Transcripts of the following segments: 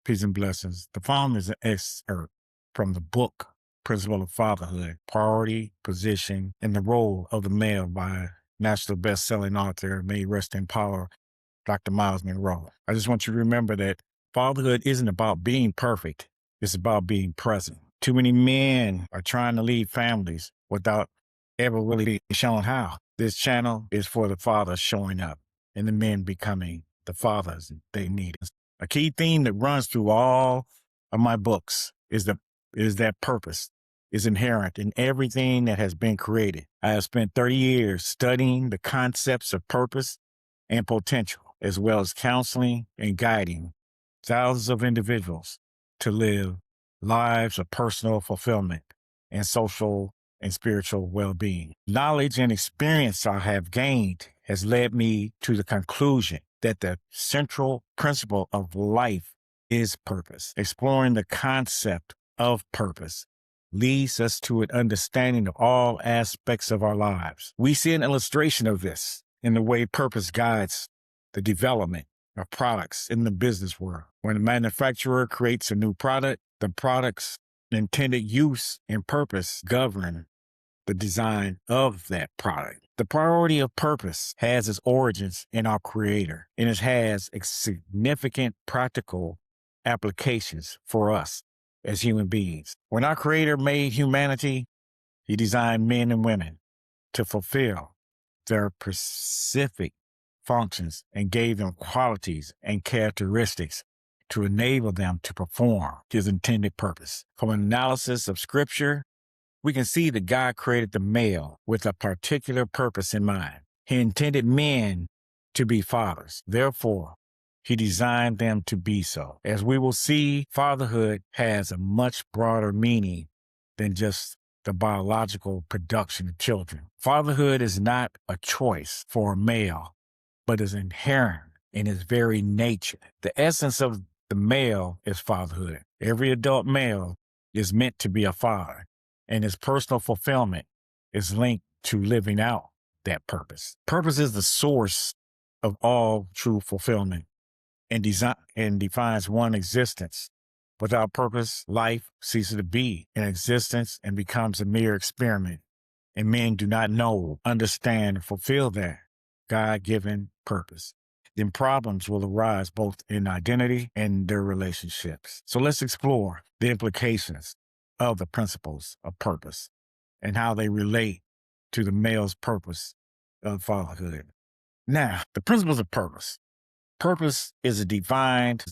Peace and blessings. The following is an excerpt from the book Principle of Fatherhood, Priority, Position, and the Role of the Male by national best-selling author, may he rest in power, Dr. Myles Munroe. I just want you to remember that fatherhood isn't about being perfect. It's about being present. Too many men are trying to lead families without ever really being shown how. This channel is for the fathers showing up and the men becoming the fathers they need. A key theme that runs through all of my books is that purpose is inherent in everything that has been created. I have spent 30 years studying the concepts of purpose and potential, as well as counseling and guiding thousands of individuals to live lives of personal fulfillment and social and spiritual well-being. Knowledge and experience I have gained has led me to the conclusion that the central principle of life is purpose. Exploring the concept of purpose leads us to an understanding of all aspects of our lives. We see an illustration of this in the way purpose guides the development of products in the business world. When a manufacturer creates a new product, the product's intended use and purpose govern the design of that product. The priority of purpose has its origins in our Creator, and it has significant practical applications for us as human beings. When our Creator made humanity, He designed men and women to fulfill their specific functions and gave them qualities and characteristics to enable them to perform His intended purpose. From an analysis of Scripture, we can see that God created the male with a particular purpose in mind. He intended men to be fathers. Therefore, He designed them to be so. As we will see, fatherhood has a much broader meaning than just the biological production of children. Fatherhood is not a choice for a male, but is inherent in its very nature. The essence of the male is fatherhood. Every adult male is meant to be a father, and his personal fulfillment is linked to living out that purpose. Purpose is the source of all true fulfillment and defines one's existence. Without purpose, life ceases to be an existence and becomes a mere experiment, and men do not know, understand, and fulfill that God-given purpose. Then problems will arise both in identity and their relationships. So let's explore the implications of the principles of purpose and how they relate to the male's purpose of fatherhood. Now, the principles of purpose. Purpose is defined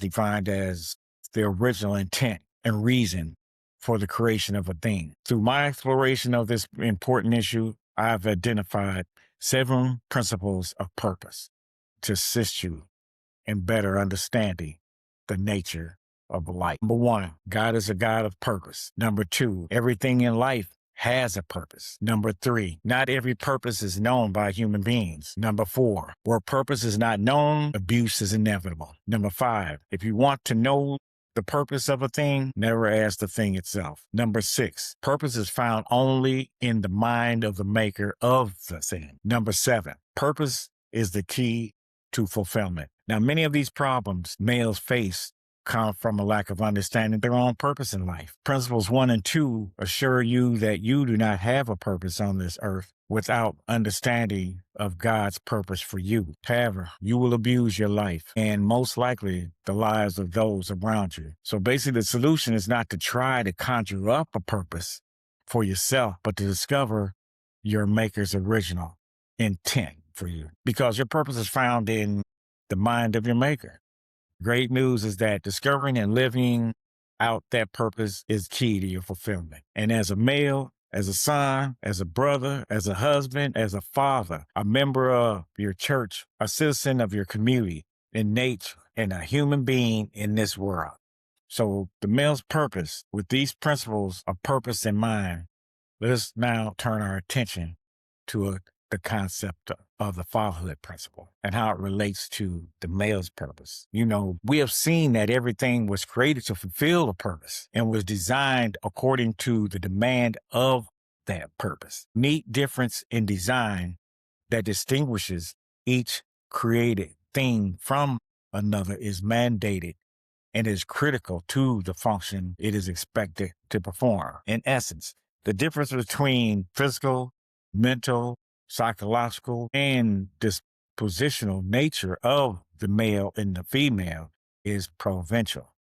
as the original intent and reason for the creation of a thing. Through my exploration of this important issue, I've identified 7 principles of purpose to assist you in better understanding the nature of life. Number 1, God is a God of purpose. Number 2, everything in life has a purpose. Number 3, not every purpose is known by human beings. Number 4, where purpose is not known, abuse is inevitable. Number 5, if you want to know the purpose of a thing, never ask the thing itself. Number 6, purpose is found only in the mind of the maker of the thing. Number 7, purpose is the key to fulfillment. Now, many of these problems males face come from a lack of understanding their own purpose in life. Principles 1 and 2 assure you that you do not have a purpose on this earth without understanding of God's purpose for you. However, you will abuse your life and most likely the lives of those around you. So basically, the solution is not to try to conjure up a purpose for yourself, but to discover your maker's original intent for you, because your purpose is found in the mind of your maker. Great news is that discovering and living out that purpose is key to your fulfillment. And as a male, as a son, as a brother, as a husband, as a father, a member of your church, a citizen of your community, in nature, and a human being in this world. So the male's purpose, with these principles of purpose in mind, let us now turn our attention to the concept of the fatherhood principle and how it relates to the male's purpose. You know, we have seen that everything was created to fulfill a purpose and was designed according to the demand of that purpose. Neat difference in design that distinguishes each created thing from another is mandated and is critical to the function it is expected to perform. In essence, the difference between physical, mental, psychological, and dispositional nature of the male and the female is provincial,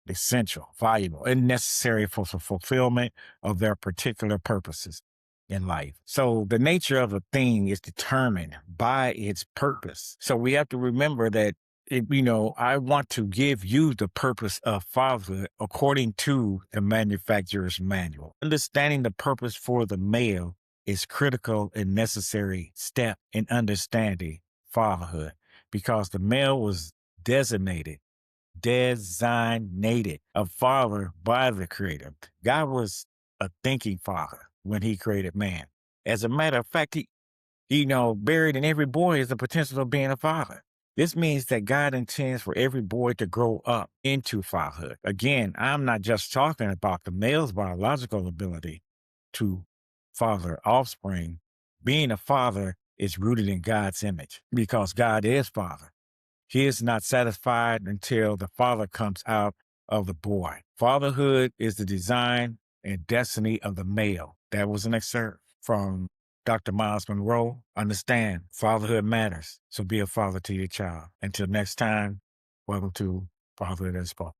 essential, valuable, and necessary for the fulfillment of their particular purposes in life. So the nature of a thing is determined by its purpose. So we have to remember that I want to give you the purpose of fatherhood according to the manufacturer's manual. Understanding the purpose for the male is critical and necessary step in understanding fatherhood because the male was designated a father by the creator. God was a thinking father when he created man. As a matter of fact, buried in every boy is the potential of being a father. This means that God intends for every boy to grow up into fatherhood. Again, I'm not just talking about the male's biological ability to father offspring. Being a father is rooted in God's image because God is father. He is not satisfied until the father comes out of the boy. Fatherhood is the design and destiny of the male. That was an excerpt from Dr. Myles Munroe. Understand, fatherhood matters. So be a father to your child. Until next time, welcome to Fatherhood Expo.